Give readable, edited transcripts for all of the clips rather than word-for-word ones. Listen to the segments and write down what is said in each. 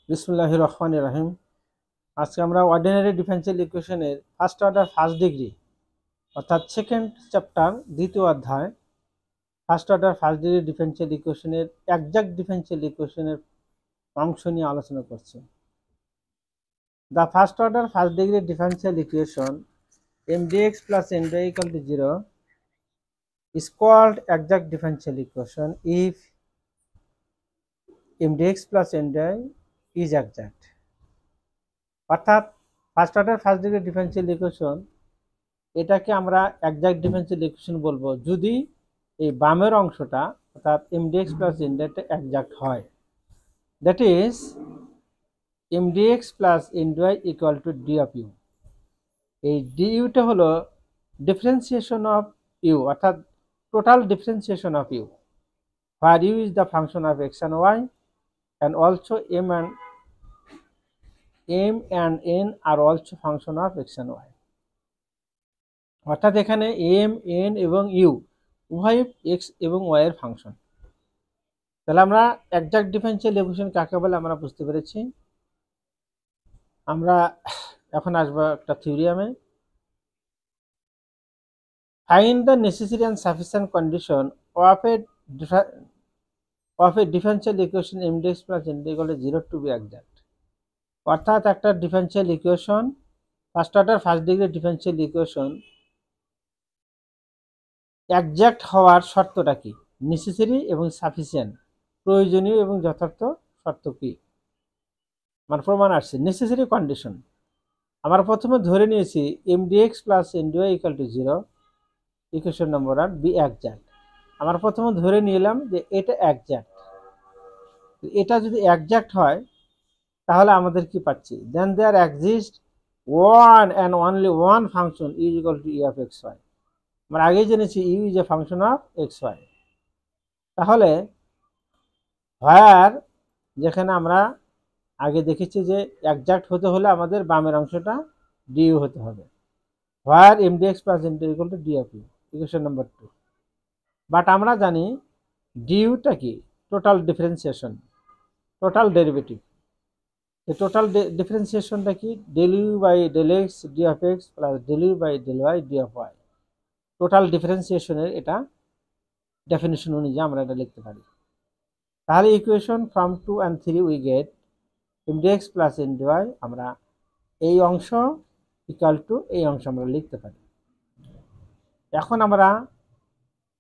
বিসমিল্লাহির রহমানির রহিম। আজকে আমরা অর্ডিনারি ডিফারেনশিয়াল ইকুয়েশনের ফার্স্ট অর্ডার ফার্স্ট ডিগ্রি অর্থাৎ সেকেন্ড চ্যাপ্টার দ্বিতীয় অধ্যায় first order first degree differential ইকুয়েশনের একজ্যাক্ট ডিফারেনশিয়াল ইকুয়েশনের অংশ নিয়ে আলোচনা করছি। The first order first degree differential equation mdx plus ny equal to 0 is called exact differential equation if mdx plus ny is exact। অর্থাৎ first order first degree differential equation এটাকে আমরা exact differential equation বলবো যদি এই বামের অংশটা অর্থাৎ mdx plus ny টা একজ্যাক্ট হয়। That is mdx plus ny equal to d of u। এই du টা হলো ডিফারেন্সিয়েশন অফ u অর্থাৎ total differentiation of u, where u is the function of x and y and also m and n are also function of x and y। অর্থাৎ এখানে m n এবং u উভয় x এবং y এর function. তাহলে আমরা exact differential equation কাকে বলে আমরা বুঝতে পেরেছি। আমরা এখন আসবো একটা থিওরিয়ামে। Find the necessary and sufficient condition of a differential equation mdx plus ny equal to 0 to be exact। অর্থাৎ একটা differential equation first order first degree differential equation exact হওয়ার শর্তটা কি, নেসেসারি এবং সাফিসিয়েন্ট প্রয়োজনীয় এবং যথার্থ শর্ত কি। আমার প্রমাণ আসছে নেসেসারি কন্ডিশন। আমরা প্রথমে ধরে নিয়েছি mdx plus ny equal to 0 equation number 1 be exact. আমরা প্রথমে ধরে নিলাম যে এটা একজ্যাক্ট। এটা যদি একজ্যাক্ট হয় তাহলে আমাদের কি পাচ্ছি, then there exist one and only one function is equal to e of x y. আমরা আগেই জেনেছি u is a function of x y. তাহলে হোয়ার, যেখানে আমরা আগে দেখেছি যে একজ্যাক্ট হতে হলে আমাদের বামের অংশটা ডিইউ হতে হবে, where mdx plus ny equal to d of u equation number 2। But আমরা জানি ডিইউটা কি, total differentiation, total derivative. Total ডিফারেন্সিয়েশনটা কি, del u by del x d of x plus del u by del y d of y. Total ডিফারেন্সিয়েশনের এটা definition অনুযায়ী আমরা এটা লিখতে পারি। তাহলে equation from 2 and 3 we get mdx plus ny, আমরা এই অংশ ইকুয়াল টু এই অংশ আমরা লিখতে পারি। এখন আমরা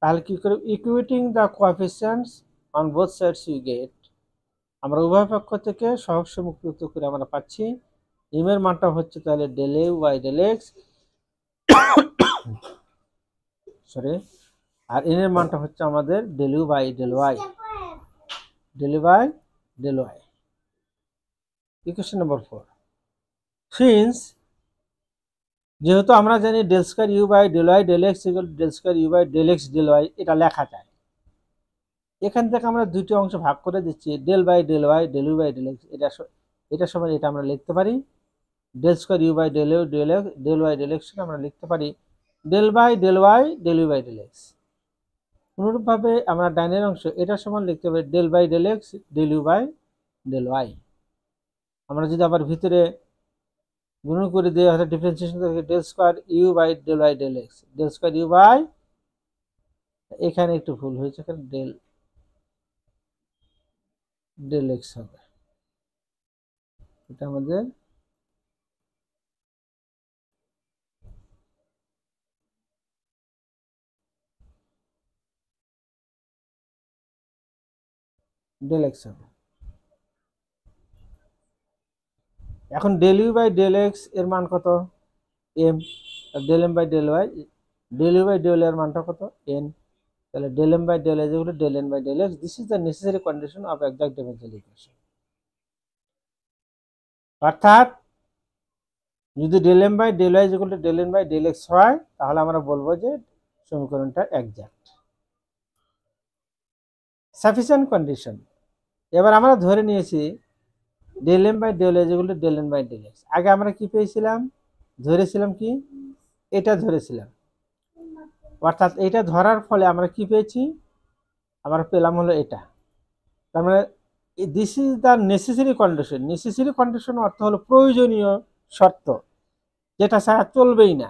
তাহলে কি করে, equating the coefficients on both sides we get, আমরা উভয় পক্ষ থেকে সহগ সমীকৃত করে আমরা পাচ্ছি m এর মানটা হচ্ছে তাহলে del u by del x sorry, আর n এর মানটা হচ্ছে আমাদের del u by del y, del u by del y. Equation number 4, since যেহেতু আমরা জানি del square u by del y del x equal del square u by del x del y, এটা লেখা যায়। এখান থেকে আমরা দুটি অংশ ভাগ করে দিচ্ছি, del by del y del u by del x, এটা সমান এটা আমরা লিখতে পারি del square u by del u del x del y del x, আমরা লিখতে পারি del by del y del u by del x. অনুরূপভাবে আমরা ডাইনের অংশ এটা সমান লিখতে পারি del by del x del u by del y. আমরা যদি আবার ভিতরে গুণন করে দিই তাহলে ডিফারেন্সিয়েশন থেকে del square u by del y del x, del square u by, এখানে একটু ভুল হয়েছে, এখানে ডেল ডেল এক্স হবে, এটা আমাদের ডেল এক্স হবে। এখন del u by del x এর মান কত, M, del M by del y, del u by del এর মানটা কত, এন, তাহলে del M by del x হলো del N by del x. This is the necessary condition of exact differential equation. অর্থাৎ যদি del M by del y equal to del N by del x হয় তাহলে আমরা বলবো যে সমীকরণটা exact. Sufficient condition, এবার আমরা ধরে নিয়েছি del M by del y equal to del N by del x. আগে আমরা কি পেয়েছিলাম, ধরেছিলাম কি, এটা ধরেছিলাম। অর্থাৎ এটা ধরার ফলে আমরা কি পেয়েছি, আমরা পেলাম হলো এটা। তার মানে this is the necessary condition. Necessary condition অর্থ হলো প্রয়োজনীয় শর্ত, যেটা ছাড়া চলবেই না,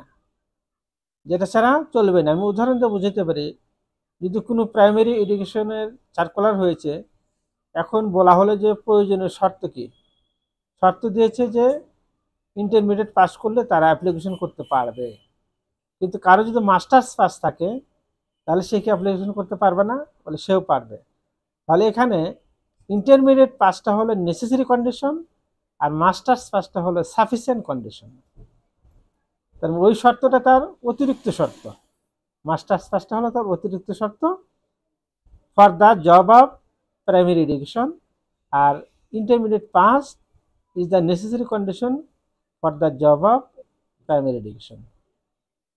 যেটা ছাড়া চলবে না। আমি উদাহরণ দিয়ে বুঝাতে পারি, যদি কোনো প্রাইমারি এডুকেশনের সার্কুলার হয়েছে, এখন বলা হলো যে প্রয়োজনীয় শর্ত কি, শর্ত দিয়েছে যে ইন্টারমিডিয়েট পাস করলে তারা অ্যাপ্লিকেশন করতে পারবে, কিন্তু কারো যদি মাস্টার্স পাস থাকে তাহলে সে কি অ্যাপ্লিকেশন করতে পারবে না? বলে সেও পারবে। তাহলে এখানে ইন্টারমিডিয়েট পাসটা হলো নেসেসারি কন্ডিশন, আর মাস্টার্স পাসটা হলো সাফিসিয়েন্ট কন্ডিশন। তার ওই শর্তটা তার অতিরিক্ত শর্ত, মাস্টার্স পাসটা হলো তার অতিরিক্ত শর্ত for the job of primary education, আর intermediate pass is the necessary condition for the job of primary education,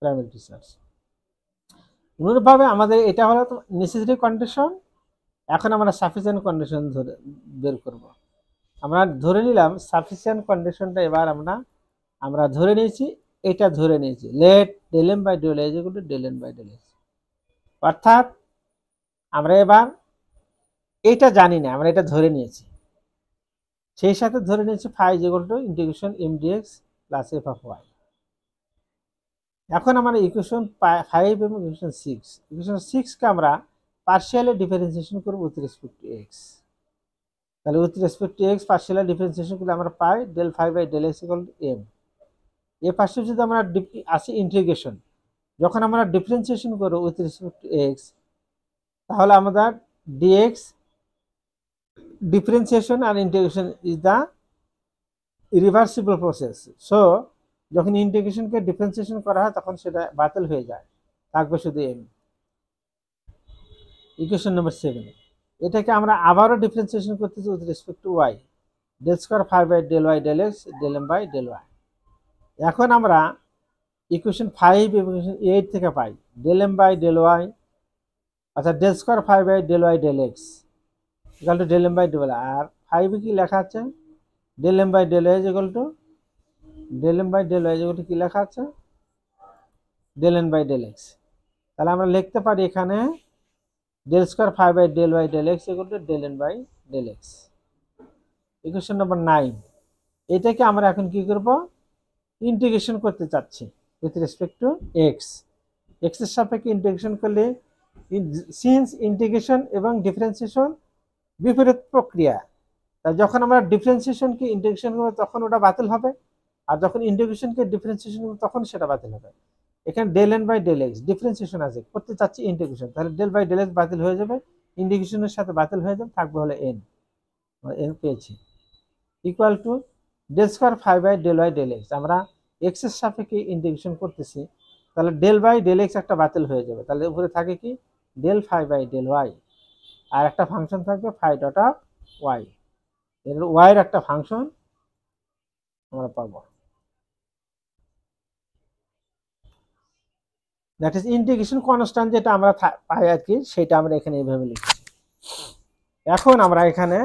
primary teachers. অনুরূপভাবে আমাদের এটা হলো নেসেসারি কন্ডিশন। এখন আমরা সাফিসিয়েন্ট কন্ডিশন ধরে বের করব। আমরা ধরে নিলাম সাফিসিয়েন্ট কন্ডিশনটা, এবার আমরা ধরে নিয়েছি, এটা ধরে নিয়েছি let del M by del S equal to del N by del S. অর্থাৎ আমরা এবার এটা জানি না, আমরা এটা ধরে নিয়েছি, সেই সাথে ধরে নিয়েছি phi is equal to integration M dx plus F of y. এখন আমরা ইকুয়েশন 5 এবং ইকুয়েশন 6, ইকুয়েশন 6কে আমরা পার্শিয়ালি ডিফারেন্সিয়েশন করব উইথ রেসপেক্ট টু এক্স। তাহলে with respect to x partially differentiation করলে আমরা পাই del phi by del x equal to M. এর পাশে যদি আমরা আসি ইন্টিগ্রেশন, যখন আমরা ডিফারেন্সিয়েশন করব উইথ রেসপেক্ট টু এক্স, তাহলে আমাদের ডিএক্স ডিফারেন্সিয়েশন আর integration is the reversible process. So যখন ইন্টিগ্রেশনকে ডিফারেন্সিয়েশন করা হয় তখন সেটা বাতিল হয়ে যায়, থাকবে শুধু এম। ইকুয়েশন নম্বর 7, এটাকে আমরা আবারও ডিফারেন্সিয়েশন করতেছি with respect to y, del square phi by del y del x del M by del y. এখন আমরা ইকুয়েশন 5 এবং ইকুয়েশন 8 থেকে পাই del M by del y, অর্থাৎ del square phi by del y del x equal to del M by del y. আর 5 কি লেখা আছে? Del M by del y equal to del M by del y equal two কি লেখা আছে? Del N by del x. তাহলে আমরা লিখতে পারি এখানে del square phi by del y del x equal to del N by del x. Equation number 9, এটাকে আমরা এখন কি করব? ইন্টিগ্রেশন করতে চাচ্ছি with respect to x. X এর সাপেক্ষে ইন্টিগ্রেশন করলে, সিন্স ইন্টিগ্রেশন এবং ডিফারেন্সিয়েশন বিপরীত প্রক্রিয়া, তাই যখন আমরা ডিফারেন্সিয়েশনকে ইন্টিগ্রেশন করব তখন ওটা বাতিল হবে, আর যখন ইন্টিগ্রেশনকে ডিফারেন্সিয়েশন করব তখন সেটা বাতিল হবে। এখানে del N by del x differentiation আছে, করতে চাচ্ছি ইন্টিগ্রেশন, তাহলে ডেল বাই ডেল এক্স বাতিল হয়ে যাবে, ইন্টিগ্রেশনের সাথে বাতিল হয়ে যাবে, থাকবে হলো এন। এন পেয়েছি equal to del square phi by del y del x. আমরা এক্স এর সাপেক্ষে ইন্টিগ্রেশন করতেছি, তাহলে ডেল বাই ডেল এক্স একটা বাতিল হয়ে যাবে, তাহলে উপরে থাকে কি del phi by del y, আর একটা ফাংশন থাকবে ফাই ডট অফ ওয়াই, এর ওয়াই এর একটা ফাংশন আমরা পাবো, দ্যাট ইজ ইন্টিগ্রেশন কনস্ট্যান্ট, যেটা আমরা পাই আর কি, সেটা আমরা এখানে এইভাবে লিখেছি। এখন আমরা এখানে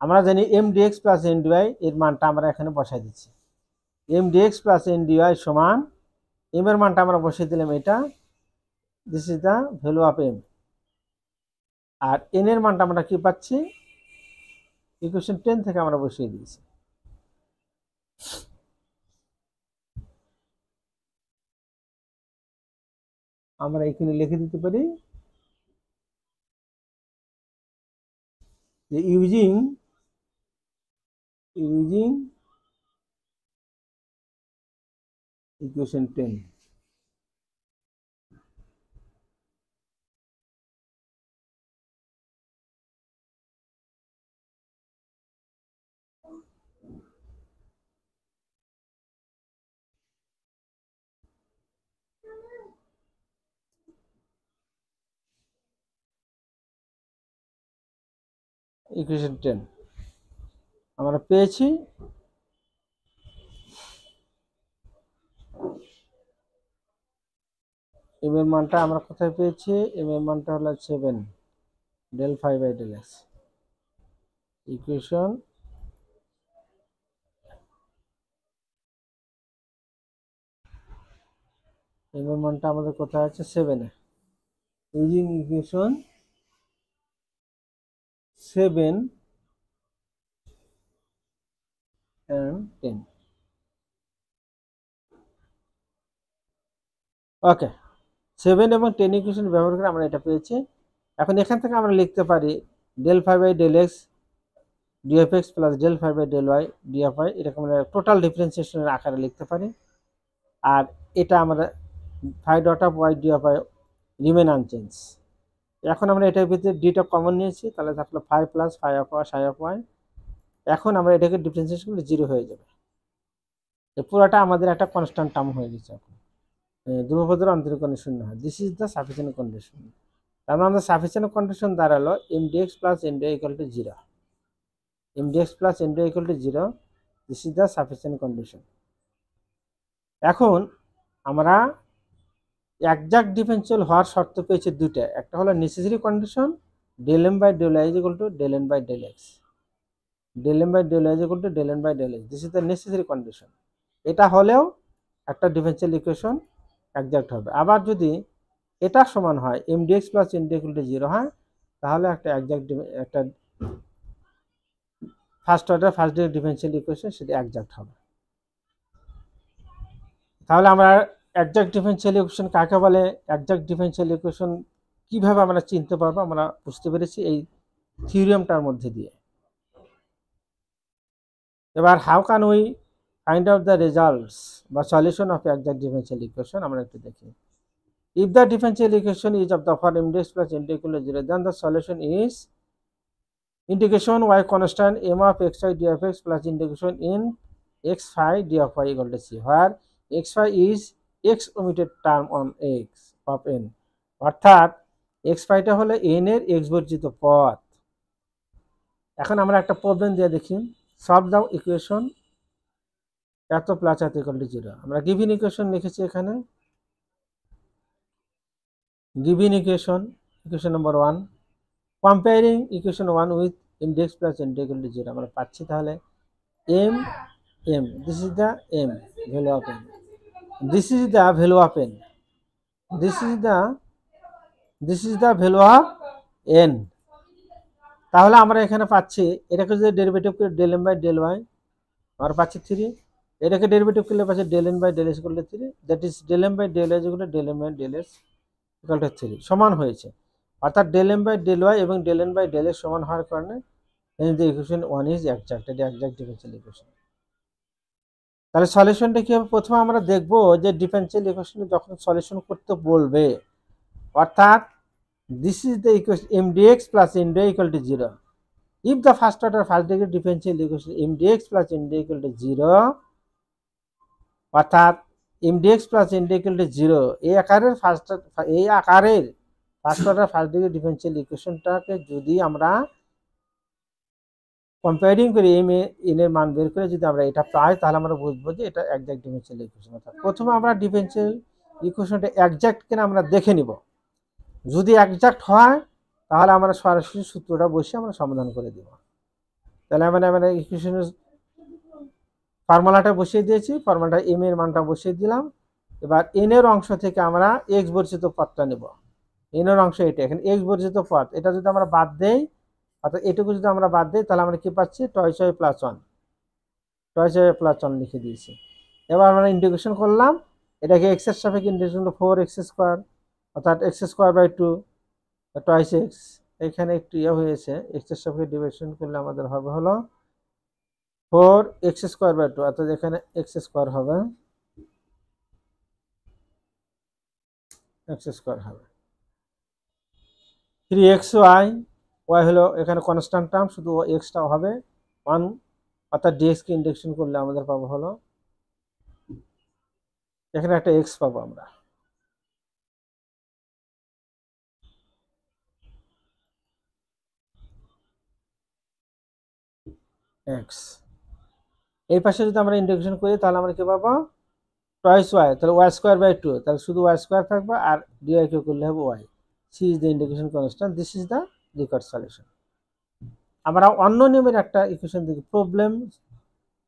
আমরা জানি M dx plus N dy এর মানটা আমরা এখানে বসাই দিচ্ছি। M dx plus N dy সমান এম এর মানটা আমরা বসিয়ে দিলাম এটা, this is the value of M, আর এন এর মানটা আমরা কি পাচ্ছি? ইকুয়েশন 10 থেকে আমরা বসিয়ে দিয়েছি। আমরা এখানে লিখে দিতে পারি যে ইউজিং ইকুয়েশন 10, ইকুয়েশন 10 আমরা পেয়েছি। এম এর মানটা আমরা কোথায় পেয়েছি? এম এর মানটা হলো 7 del phi by del x. Equation M এর মানটা আমাদের কোথায় আছে? 7 এ। Using equation 7 10। ওকে, 7 এবং 10 ইকুয়েশন ব্যবহার করে আমরা এটা পেয়েছি। এখন এখান থেকে আমরা লিখতে পারি del phi by del x dfx plus del phi by del y dfy, এরকম আমরা টোটাল ডিফারেন্সিয়েশনের আকারে লিখতে পারি। আর এটা আমরা phi dot of y dfy remain unchange. এখন আমরা এটার ভিতরে ডিটা কমন নিয়েছি, তাহলে থাকলো phi plus phi of y psi of y। এখন আমরা এটাকে ডিফারেন্সিয়েশন করলে 0 হয়ে যাবে। এই পুরোটা আমাদের একটা কনস্ট্যান্ট টার্ম হয়ে গেছে। এখন ধ্রুবপদের অন্তরীকরণ শূন্য হয়। This is the sufficient condition. তার মানে আমাদের সাফিসিয়েন্ট কন্ডিশন দাঁড়ালো m dx plus n dy equal to 0। m dx plus n dy equal to 0, this is the sufficient condition. এখন আমরা একজাক্ট ডিফারেনশিয়াল হওয়ার শর্ত পেয়েছি দুইটা, একটা হলো necessary condition del m by del y is equal to del n by del x, del m by del y is equal to del n by del x, this is the necessary condition. এটা হলেও একটা differential equation exact হবে। আবার যদি এটা সমান হয় m dx plus n dy equal to 0 হয়, তাহলে একটা একজাক্ট একটা first order first degree differential equation সেটা একজাক্ট হবে। তাহলে আমরা একজাক্ট ডিফারেনশিয়াল ইকুয়েশন কাকে বলে, একজাক্ট ডিফারেনশিয়াল ইকুয়েশন কিভাবে আমরা চিনতে পারবো আমরা বুঝতে পেরেছি এই থিওরিয়ামটার মধ্যে দিয়ে। এবার how can we find out the results বা solution of exact differential equation আমরা একটু দেখি। If the differential equation is of the form m dx plus n dy equal to 0, then the solution is integration y constant m of xy dfx plus integration in x phi dfy equal to c, where x phi is x omitted term on x of n, অর্থাৎ x phi টা হলো n এর x বর্জিত পদ। এখন আমরা একটা problem দিয়ে দেখি, সলভ দাও ইকুয়েশন এত প্লাস এত ইকুয়াল টু 0। আমরা গিভেন ইকুয়েশন লিখেছি এখানে, given equation number 1, comparing equation 1 with m dx plus n dy equal to 0, আমরা পাচ্ছি তাহলে m this is the m value of n, this is the value of n, this is the value of n। তাহলে আমরা এখানে পাচ্ছি এটাকে যদি derivative করে del m by del y আমরা পাচ্ছি 3, এটাকে ডেরিভেটিভ করলে পাচ্ছি del n by del s equal to 3, that is del m by del y equal to del m by del s equal to 3 সমান হয়েছে। অর্থাৎ del m by del y এবং del n by del x সমান হওয়ার কারণে the equation 1 is exact, এটা exact differential equation। তাহলে সলিউশনটা কি হবে, প্রথমে আমরা দেখব যে ডিফারেনশিয়াল ইকুয়েশন যখন সলিউশন করতে বলবে, অর্থাৎ this is the equation m dx plus n dy equal to 0, if the first order first degree differential equation m dx plus n dy equal to 0, অর্থাৎ m dx plus n dy equal to 0 এই আকারের first order first degree differential ইকুয়েশনটাকে যদি আমরা comparing করি m n এর মান বের করে যদি আমরা এটা পাই, তাহলে আমরা বুঝবো যে এটা একজাক্ট ডিফারেনশিয়াল ইকুয়েশন। অর্থাৎ প্রথমে আমরা ডিফারেনশিয়াল ইকুয়েশনটা একজাক্ট কিনা আমরা দেখে নিব, যদি একজাক্ট হয় তাহলে আমরা সরাসরি সূত্রটা বসে আমরা সমাধান করে দেব। তাহলে আমরা ইকুয়েশনের ফর্মুলাটা বসিয়ে দিয়েছি, ফর্মুলাটা m এর মানটা বসিয়ে দিলাম। এবার n এর অংশ থেকে আমরা x বর্জিত পদটা নেব, n এর অংশ এটা, এখানে x বর্জিত পদ এটা যদি আমরা বাদ দেই, অর্থাৎ এটুকু যদি আমরা বাদ দিই, তাহলে আমরা কি পাচ্ছি টয়েস y প্লাস 1 লিখে দিয়েছি। এবার আমরা ইন্টিগ্রেশন করলাম, এটাকে x এর সাপেক্ষে ইন্টিগ্রেশন করলে 4x স্কয়ার, অর্থাৎ x square by 2 twice x, এখানে একটু ইয়ে হয়েছে, x এর সাপেক্ষে ডিভিশন করলে আমাদের হবে হলো 4x স্কয়ার বাই 2, অর্থাৎ এখানে x স্কয়ার হবে, x স্কয়ার হবে 3xy, y হলো এখানে কনস্ট্যান্ট টার্ম, শুধু x টা হবে 1, অর্থাৎ dx কে ইন্টিগ্রেশন করলে আমাদের পাবো হলো এখানে একটা x পাবো আমরা। x এই পাশে যদি আমরা ইন্টিগ্রেশন করি তাহলে আমরা কি পাবো টয়েস y, তাহলে y স্কয়ার বাই 2, তাহলে শুধু y স্কয়ার থাকবে আর dy কে করলে হবে y, c is the integration constant, this is the required solution। আমরা অন্য নিয়মের একটা ইকুয়েশন দেখি, প্রবলেম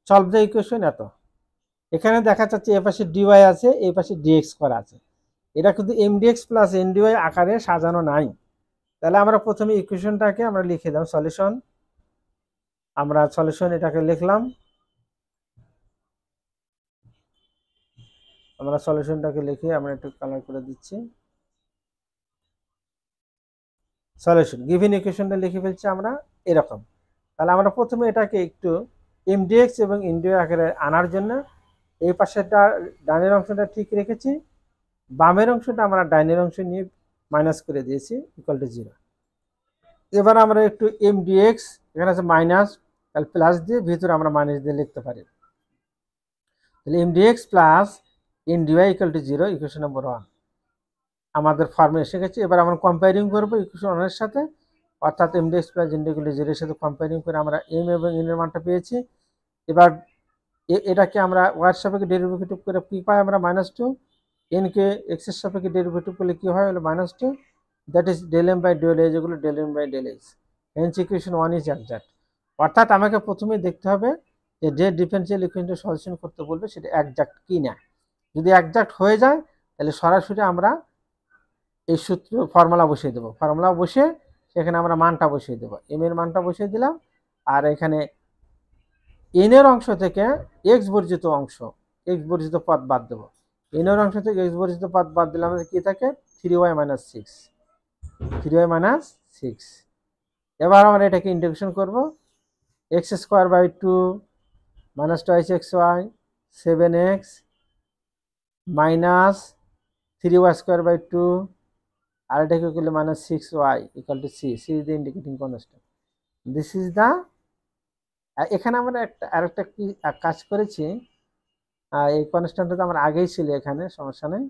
সলভ দ্য ইকুয়েশন এত, এখানে দেখা যাচ্ছে এই পাশে dy আছে, এই পাশে dx করা আছে, এটা কিন্তু m dx plus n dy আকারে সাজানো নাই। তাহলে আমরা প্রথমে ইকুয়েশনটাকে আমরা লিখে দাও সলিউশন, আমরা সলিউশন এটাকে লিখলাম আমরা সলিউশনটাকে লিখে আমরা একটু কালার করে দিচ্ছি। সলিউশন গিভেন ইকুয়েশনটা লিখে ফেলছি আমরা এরকম। তাহলে আমরা প্রথমে এটাকে একটু এমডিএক্স এবং ইনডিউ আকারে আনার জন্য এই পাশেরটা ডানের অংশটা ঠিক রেখেছি, বামের অংশটা আমরা ডাইনের অংশ নিয়ে মাইনাস করে দিয়েছি ইকুয়াল টু 0। এবার আমরা একটু এমডিএক্স এখানে আছে মাইনাস, তাহলে প্লাস দিয়ে ভিতরে আমরা মাইনাস দিয়ে লিখতে পারি। তাহলে M d x plus N d y equal to 0 equation number 1 আমাদের ফর্মে এসে গেছে। এবার আমরা কম্পেয়ারিং করবো ইকুয়েশন 1 এর সাথে, অর্থাৎ এমডিএক্স প্লাস ইনডিউ ইকুয়াল টু 0 এর সাথে কম্পেয়ারিং করে আমরা এম এবং এন এর মানটা পেয়েছি। এবার এটাকে আমরা ওয়াই সাপেক্ষে ডেরিভেটিভ করে কি পাই আমরা -2, এন কে এক্স এর সাপেক্ষে ডেরিভেটিভ করলে কি হয় হলো -2, that is del M by del x, এগুলো del M by del x. Hence equation 1 is exact. অর্থাৎ আমাকে প্রথমে দেখতে হবে যে ডিফারেনশিয়াল ইকুয়েশনটা সলিউশন করতে বলবে সেটা এক্সাক্ট কি না। যদি এক্সাক্ট হয়ে যায় তাহলে সরাসরি আমরা এই সূত্র ফর্মুলা বসিয়ে দেবো, ফর্মুলা বসে সেখানে আমরা মানটা বসিয়ে দেবো, এম এর মানটা বসিয়ে দিলাম, আর এখানে এন এর অংশ থেকে এক্স বর্জিত অংশ, এক্স বর্জিত পদ বাদ দেবো। এন এর অংশ থেকে এক্স বর্জিত পদ বাদ দিলে আমাদের কি থাকে 3y - 6, 3y - 6। এবার আমরা এটাকে ইন্টিগ্রেশন করব, x square by 2 - 2xy 7x minus 3y square by 2, আর এটাকে করলে -6y equal to C, C is the indicating constant. This is the, এখানে আমরা আরেকটা কি কাজ করেছি, এই কনস্ট্যান্টটা তো আমরা আগেই ছিল, এখানে সমস্যা নেই।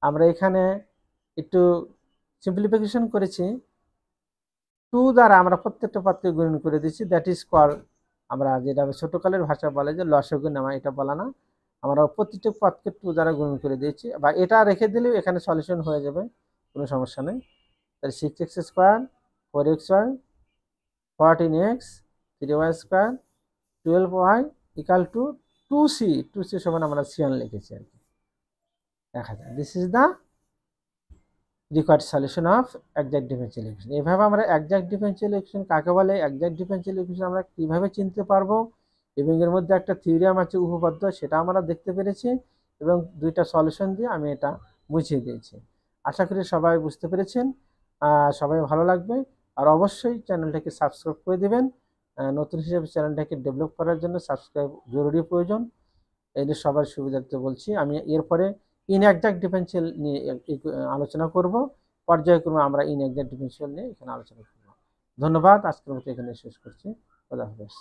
আমরা এখানে একটু সিম্পলিফিকেশন করেছি, 2 দ্বারা আমরা প্রত্যেকটা পদকে গুণন করে দিচ্ছি, দ্যাট ইজ কল, আমরা যেটা ছোটকালের ভাষা বলে যে লসগু নেওয়া, এটা বলা না, আমরা প্রত্যেকটা পদকে 2 দ্বারা গুণন করে দিয়েছি, বা এটা রেখে দিলেও এখানে সলিউশন হয়ে যাবে, কোনো সমস্যা নেই। তাহলে 6x square 4xy 14x 3y square 12y equal to 2c, 2c সমান আমরা c1 লিখেছি আর কি। দেখা যায় this is the required solution of exact differential equation. এভাবে আমরা এক্সাক্ট ডিফারেনশিয়াল ইকুয়েশন কাকে বলে, এক্সাক্ট ডিফারেনশিয়াল ইকুয়েশন আমরা কিভাবে চিনতে পারবো, এবং এর মধ্যে একটা থিওরিয়াম আছে উপপাদ্য, সেটা আমরা দেখতে পেরেছি, এবং দুইটা সলিউশন দিয়ে আমি এটা বুঝিয়ে দিয়েছি। আশা করি সবাই বুঝতে পেরেছেন, সবাই ভালো লাগবে। আর অবশ্যই চ্যানেলটাকে সাবস্ক্রাইব করে দেবেন, নতুন হিসেবে চ্যানেলটাকে ডেভেলপ করার জন্য সাবস্ক্রাইব জরুরি প্রয়োজন, এই যে সবার সুবিধার্থে বলছি। আমি এরপরে ইনএক্সাক্ট ডিফারেনশিয়াল নিয়ে আলোচনা করব, পর্যায়ক্রমে আমরা ইনএক্সাক্ট ডিফারেনশিয়াল নিয়ে এখানে আলোচনা করব। ধন্যবাদ, আজকের মতো এখানে শেষ করছি। খোদা হাফেজ।